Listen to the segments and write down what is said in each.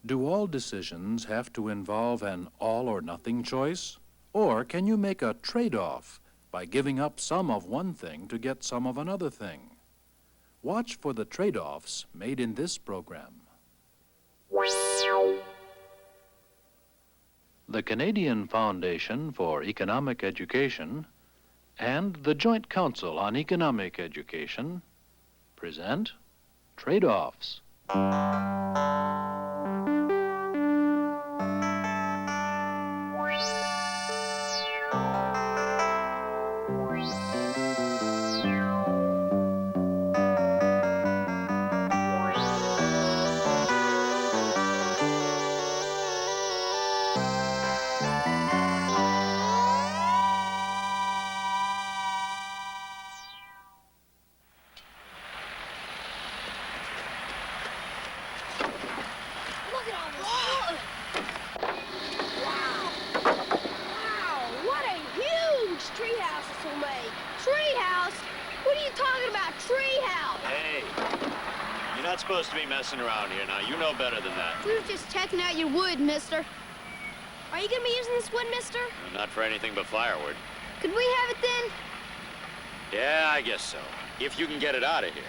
Do all decisions have to involve an all-or-nothing choice? Or can you make a trade-off by giving up some of one thing to get some of another thing? Watch for the trade-offs made in this program. The Canadian Foundation for Economic Education and the Joint Council on Economic Education present Trade-Offs. Supposed to be messing around here now. You know better than that. We were just checking out your wood, mister. Are you gonna be using this wood, mister? Not for anything but firewood. Could we have it then? Yeah, I guess so. If you can get it out of here.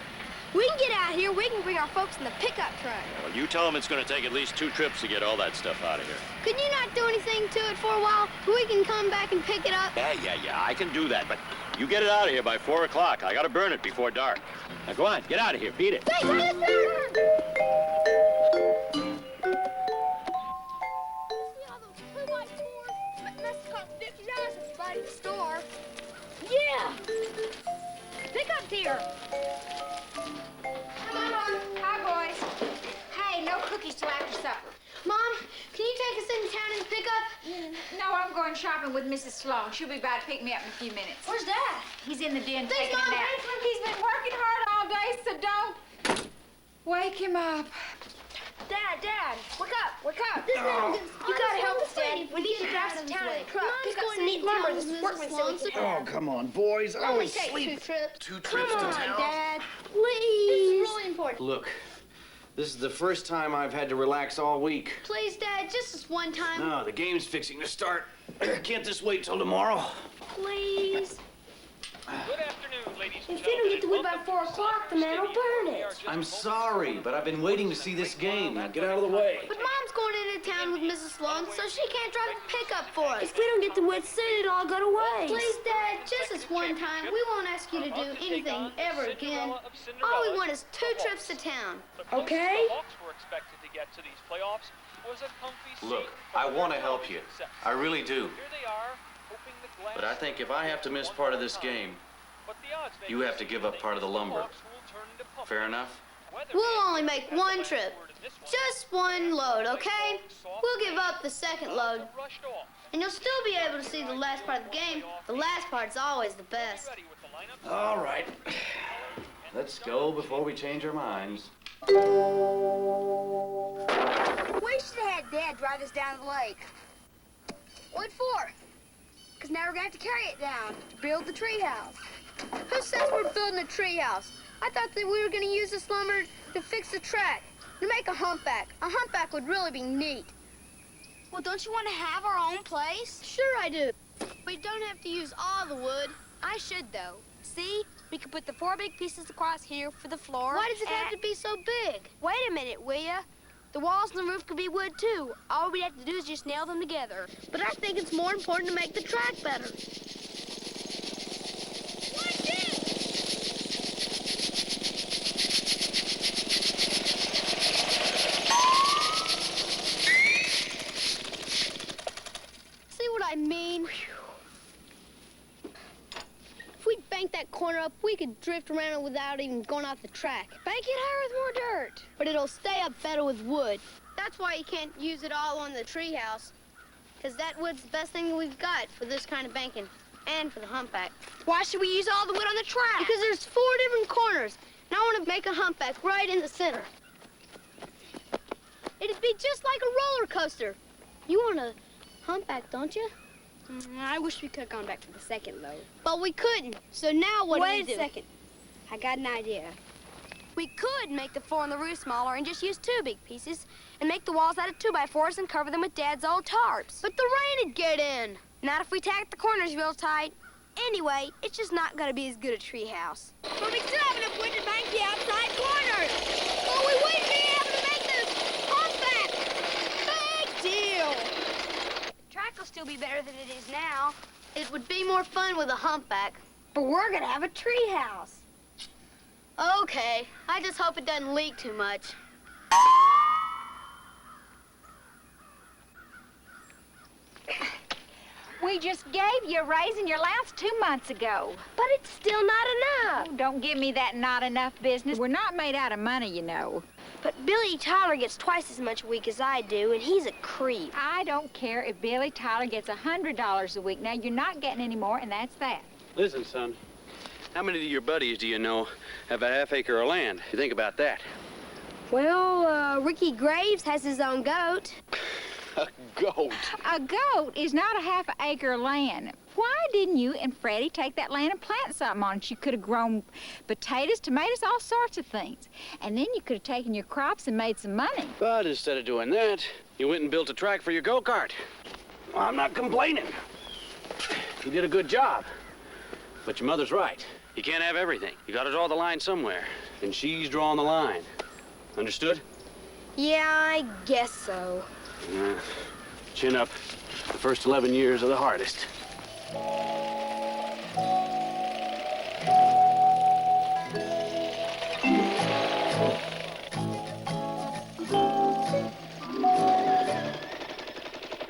We can get out of here. We can bring our folks in the pickup truck. Well, you tell them it's going to take at least 2 trips to get all that stuff out of here. Could you not do anything to it for a while? We can come back and pick it up. Yeah, I can do that, but you get it out of here by 4 o'clock. I got to burn it before dark. Now, go on, get out of here. Beat it. Thanks, mister! Store. Yeah! Pickup's here. Hi, boys. Hey, no cookies till after supper. Mom, can you take us into town and pick up? No, I'm going shopping with Mrs. Sloan. She'll be by to pick me up in a few minutes. Where's Dad? He's in the den Thanks, taking Mom. a nap. He's been working hard all day, so don't wake him up. Dad, wake up. This man, you gotta help us, Dad. We need to drive to town in a truck. Pick up some neat lumber. This is workman so we can. Oh, come on, boys. I Only was take asleep. 2 trips. 2 trips Come to on, town? Dad. Please. This is really important. Look, this is the first time I've had to relax all week. Please, Dad, just this one time. No, the game's fixing to start. Can't this wait till tomorrow? Please. Good afternoon, ladies and If you don't get the wood by gentlemen. 4 o'clock, the man will burn it. I'm sorry, but I've been waiting to see this game. Now get out of the way. But Mom's going into town with Mrs. Sloan, so she can't drive the pickup for us. If we don't get the wood soon, it'll all go to waste. Please, Dad, just this one time. We won't ask you to do anything ever again. All we want is 2 trips to town. Okay? The Hawks were expected to get to these playoffs was a comfy seat. Look, I want to help you. I really do. Here they are, hoping the glass. But I think if I have to miss part of this game, But the odds you have to give up part of the lumber. Fair enough? We'll only make 1 trip. Just 1 load, okay? We'll give up the 2nd load. And you'll still be able to see the last part of the game. The last part's always the best. All right. Let's go before we change our minds. We should have had Dad drive us down the lake. What for? Because now we're going to have to carry it down to build the treehouse. Who says we're building a treehouse? I thought that we were going to use this lumber to fix the track, to make a humpback. A humpback would really be neat. Well, don't you want to have our own place? Sure I do. We don't have to use all the wood. I should, though. See? We could put the 4 big pieces across here for the floor. Why does it have to be so big? Wait a minute, will ya? The walls and the roof could be wood, too. All we have to do is just nail them together. But I think it's more important to make the track better. Watch it! See what I mean? If we bank that corner up, we could drift around it without even going off the track. Bank it higher with more dirt. But it'll stay up better with wood. That's why you can't use it all on the treehouse. Because that wood's the best thing we've got for this kind of banking. And for the humpback. Why should we use all the wood on the track? Because there's 4 different corners. And I want to make a humpback right in the center. It'd be just like a roller coaster. You want a humpback, don't you? I wish we could have gone back to the 2nd load. But we couldn't. So now what do we do? Wait a second. I got an idea. We could make the 4 on the roof smaller and just use 2 big pieces and make the walls out of 2x4s and cover them with Dad's old tarps. But the rain would get in. Not if we tack the corners real tight. Anyway, it's just not going to be as good a treehouse. But we still have enough wood to bank the outside corners. Or we wouldn't be able to make this humpback. Big deal. The track will still be better than it is now. It would be more fun with a humpback. But we're going to have a treehouse. Okay, I just hope it doesn't leak too much. We just gave you a raise in your allowance 2 months ago. But it's still not enough. Oh, don't give me that not enough business. We're not made out of money, you know. But Billy Tyler gets twice as much a week as I do, and he's a creep. I don't care if Billy Tyler gets $100 a week. Now, you're not getting any more, and that's that. Listen, son. How many of your buddies do you know have a half-acre of land? You think about that. Well, Ricky Graves has his own goat. A goat. A goat is not a half-acre of land. Why didn't you and Freddie take that land and plant something on it? You could have grown potatoes, tomatoes, all sorts of things. And then you could have taken your crops and made some money. But instead of doing that, you went and built a track for your go-kart. Well, I'm not complaining. You did a good job. But your mother's right. You can't have everything. You gotta draw the line somewhere. And she's drawing the line. Understood? Yeah, I guess so. Chin up. The first 11 years are the hardest.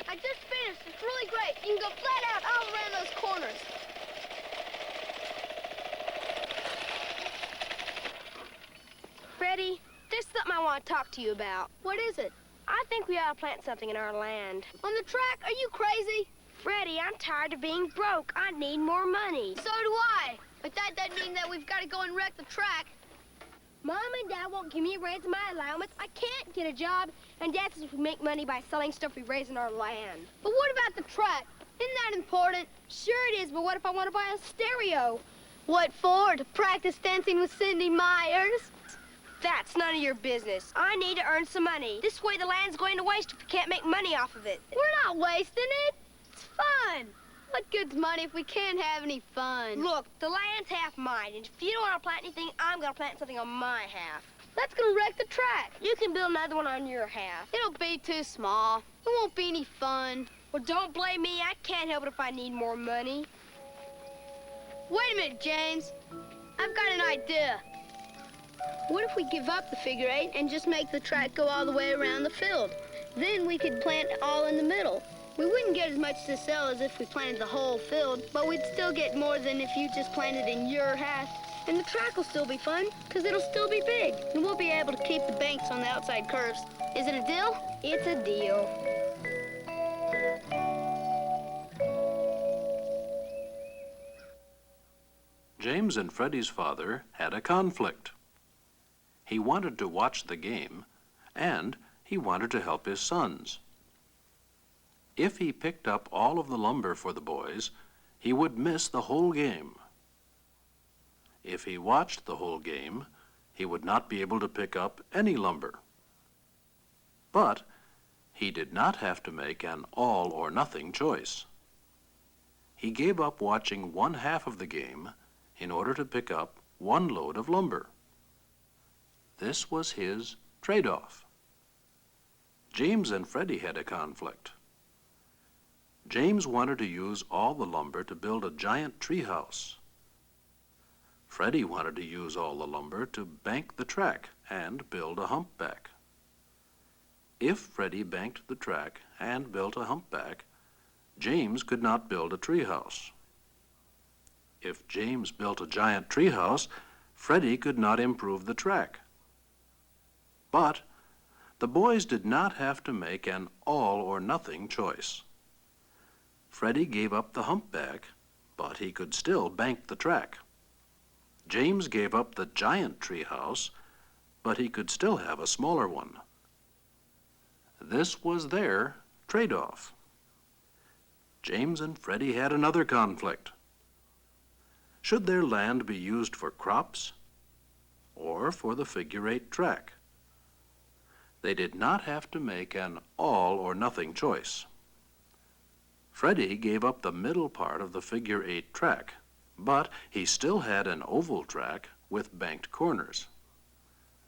I just finished. It's really great. You can go flat out all around those corners. Freddie, there's something I want to talk to you about. What is it? I think we ought to plant something in our land. On the track? Are you crazy? Freddie, I'm tired of being broke. I need more money. So do I. But that doesn't mean that we've got to go and wreck the track. Mom and Dad won't give me a raise in my allowance. I can't get a job. And Dad says we make money by selling stuff we raise in our land. But what about the track? Isn't that important? Sure it is, but what if I want to buy a stereo? What for? To practice dancing with Cindy Myers? That's none of your business. I need to earn some money. This way the land's going to waste if we can't make money off of it. We're not wasting it. It's fun. What good's money if we can't have any fun? Look, the land's half mine, and if you don't want to plant anything, I'm going to plant something on my half. That's going to wreck the track. You can build another one on your half. It'll be too small. It won't be any fun. Well, don't blame me. I can't help it if I need more money. Wait a minute, James. I've got an idea. What if we give up the figure 8 and just make the track go all the way around the field? Then we could plant all in the middle. We wouldn't get as much to sell as if we planted the whole field, but we'd still get more than if you just planted in your half. And the track will still be fun, because it'll still be big. And we'll be able to keep the banks on the outside curves. Is it a deal? It's a deal. James and Freddie's father had a conflict. He wanted to watch the game, and he wanted to help his sons. If he picked up all of the lumber for the boys, he would miss the whole game. If he watched the whole game, he would not be able to pick up any lumber. But he did not have to make an all-or-nothing choice. He gave up watching one half of the game in order to pick up one load of lumber. This was his trade-off. James and Freddie had a conflict. James wanted to use all the lumber to build a giant treehouse. Freddie wanted to use all the lumber to bank the track and build a humpback. If Freddie banked the track and built a humpback, James could not build a treehouse. If James built a giant treehouse, Freddie could not improve the track. But the boys did not have to make an all-or-nothing choice. Freddie gave up the humpback, but he could still bank the track. James gave up the giant treehouse, but he could still have a smaller one. This was their trade-off. James and Freddie had another conflict. Should their land be used for crops or for the figure-8 track. They did not have to make an all-or-nothing choice. Freddie gave up the middle part of the figure-8 track, but he still had an oval track with banked corners.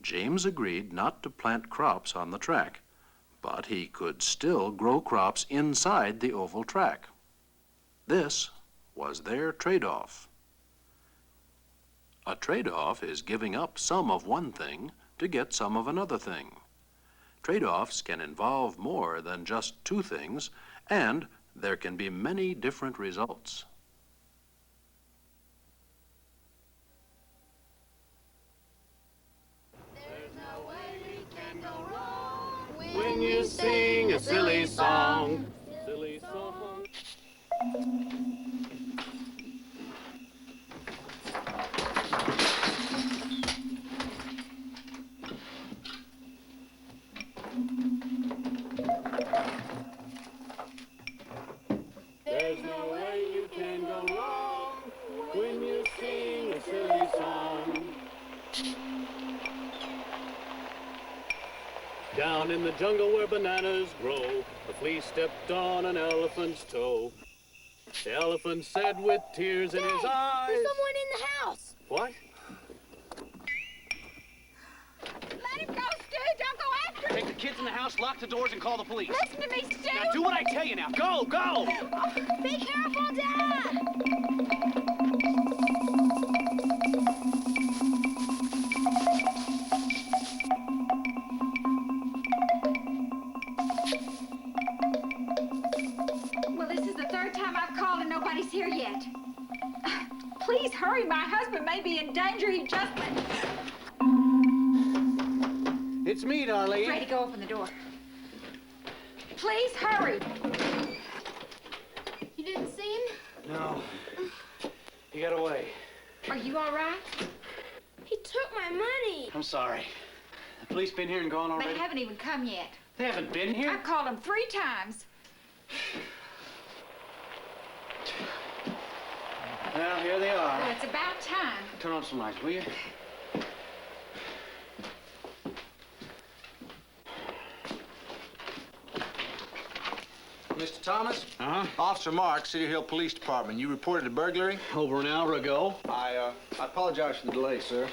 James agreed not to plant crops on the track, but he could still grow crops inside the oval track. This was their trade-off. A trade-off is giving up some of one thing to get some of another thing. Trade-offs can involve more than just two things, and there can be many different results. There's no way we can go wrong When you sing a silly song. Silly song. There's no way you can go wrong when you sing a silly song. Down in the jungle where bananas grow, a flea stepped on an elephant's toe. The elephant said with tears in his eyes... There's someone in the house. What? Let him go, Stu! Don't go after him! Take the kids in the house, lock the doors, and call the police. Listen to me, Stu! Now do what I tell you now. Go, go! Be careful, Dad! Well, this is the third time I've called and nobody's here yet. Please hurry. My husband may be in danger. He just went... It's me, Darlene. Freddie, go open the door. Please hurry. You didn't see him? No. He got away. Are you all right? He took my money. I'm sorry. The police been here and gone already? They haven't even come yet. They haven't been here? I've called them 3 times. Well, here they are. Well, it's about time. Turn on some lights, will you? Mr. Thomas? Uh-huh. Officer Mark, City Hill Police Department. You reported a burglary? Over an hour ago. I apologize for the delay, sir.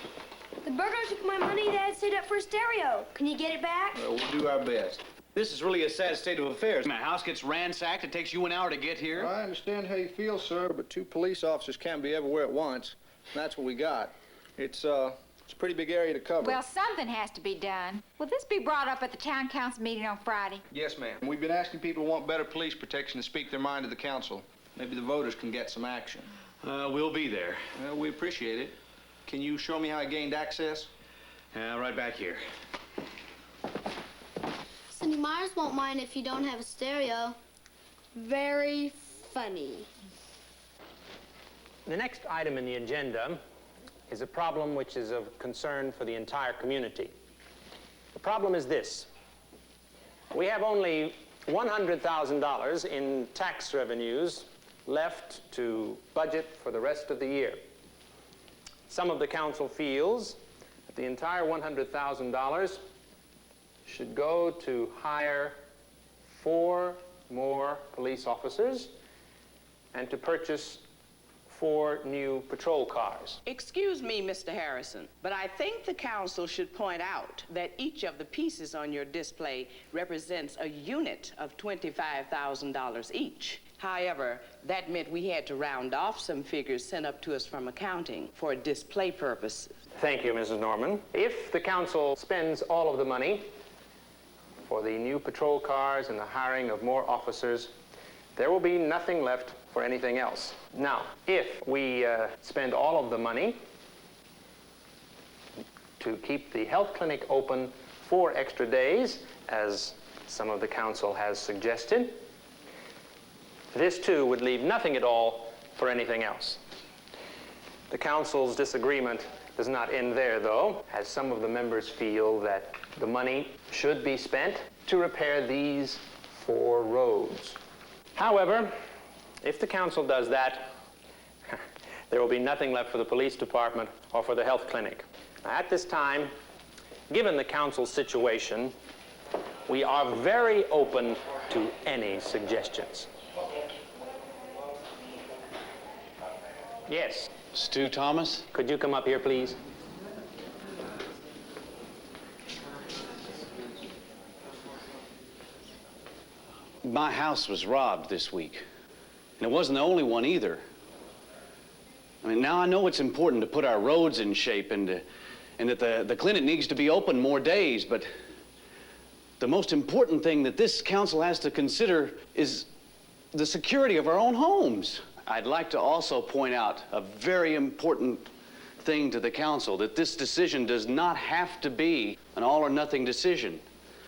The burglars took my money that I'd saved up for a stereo. Can you get it back? We'll do our best. This is really a sad state of affairs. My house gets ransacked. It takes you an hour to get here. I understand how you feel, sir, but 2 police officers can't be everywhere at once. And that's what we got. It's a pretty big area to cover. Well, something has to be done. Will this be brought up at the town council meeting on Friday? Yes, ma'am. We've been asking people who want better police protection to speak their mind to the council. Maybe the voters can get some action. We'll be there. Well, we appreciate it. Can you show me how I gained access? Right back here. Cindy Myers won't mind if you don't have a stereo. Very funny. The next item in the agenda is a problem which is of concern for the entire community. The problem is this. We have only $100,000 in tax revenues left to budget for the rest of the year. Some of the council feels that the entire $100,000 should go to hire 4 more police officers and to purchase 4 new patrol cars. Excuse me, Mr. Harrison, but I think the council should point out that each of the pieces on your display represents a unit of $25,000 each. However, that meant we had to round off some figures sent up to us from accounting for display purposes. Thank you, Mrs. Norman. If the council spends all of the money for the new patrol cars and the hiring of more officers, there will be nothing left for anything else. Now, if we spend all of the money to keep the health clinic open 4 extra days, as some of the council has suggested, this too would leave nothing at all for anything else. The council's disagreement does not end there, though, as some of the members feel that the money should be spent to repair these 4 roads. However, if the council does that, there will be nothing left for the police department or for the health clinic. At this time, given the council's situation, we are very open to any suggestions. Yes. Stu Thomas? Could you come up here, please? My house was robbed this week. And it wasn't the only one either. I mean, now I know it's important to put our roads in shape and that the clinic needs to be open more days, but the most important thing that this council has to consider is the security of our own homes. I'd like to also point out a very important thing to the council, that this decision does not have to be an all or nothing decision.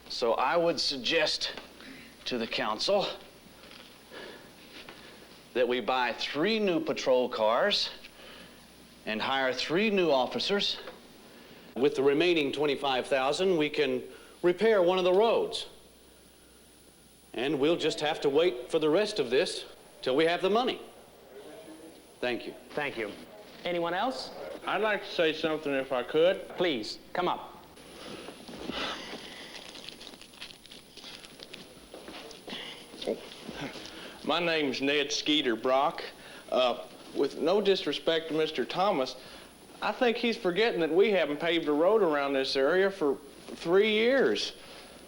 So I would suggest to the council that we buy 3 new patrol cars and hire 3 new officers. With the remaining $25,000, we can repair one of the roads. And we'll just have to wait for the rest of this till we have the money. Thank you. Thank you. Anyone else? I'd like to say something if I could. Please, come up. My name's Ned Skeeter Brock. With no disrespect to Mr. Thomas, I think he's forgetting that we haven't paved a road around this area for 3 years.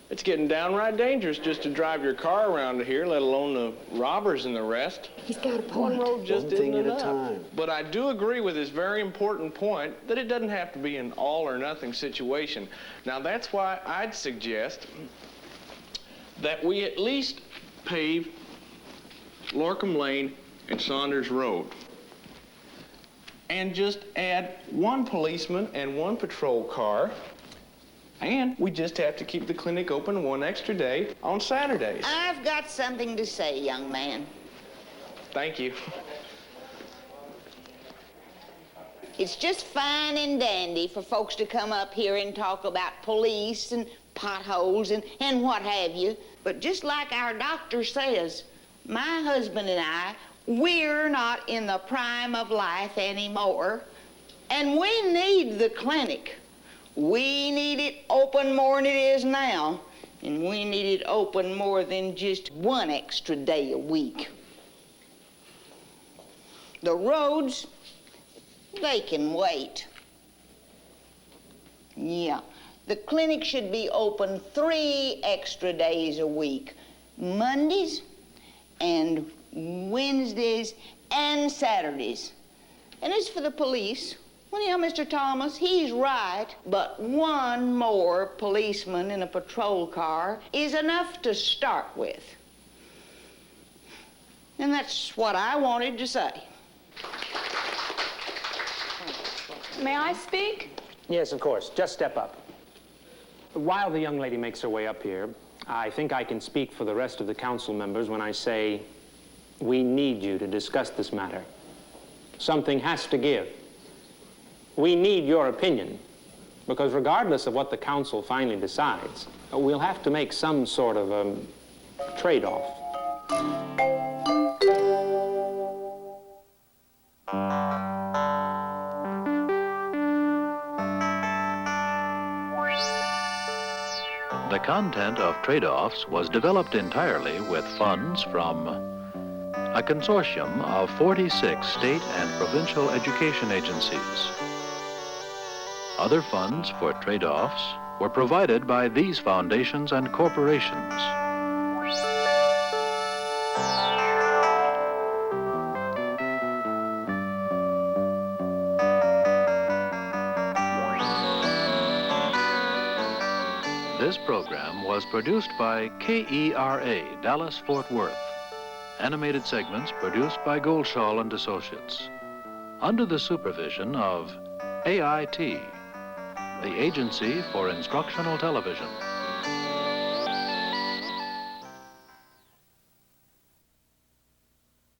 It's getting downright dangerous just to drive your car around here, let alone the robbers and the rest. He's got a point. One road just isn't enough. But I do agree with his very important point that it doesn't have to be an all or nothing situation. Now that's why I'd suggest that we at least pave Lorcom Lane and Saunders Road and just add 1 policeman and 1 patrol car. And we just have to keep the clinic open 1 extra day on Saturdays. I've got something to say, young man. Thank you. It's just fine and dandy for folks to come up here and talk about police and potholes and what have you. But just like our doctor says, my husband and I, we're not in the prime of life anymore. And we need the clinic. We need it open more than it is now, and we need it open more than just 1 extra day a week. The roads, they can wait. Yeah, the clinic should be open 3 extra days a week, Mondays and Wednesdays and Saturdays. And as for the police, well, yeah, Mr. Thomas, he's right, but 1 more policeman in a patrol car is enough to start with. And that's what I wanted to say. May I speak? Yes, of course. Just step up. While the young lady makes her way up here, I think I can speak for the rest of the council members when I say we need you to discuss this matter. Something has to give. We need your opinion, because regardless of what the council finally decides, we'll have to make some sort of trade-off. The content of trade-offs was developed entirely with funds from a consortium of 46 state and provincial education agencies. Other funds for trade-offs were provided by these foundations and corporations. This program was produced by KERA, Dallas-Fort Worth. Animated segments produced by Goldschall and Associates. Under the supervision of AIT, the Agency for Instructional Television.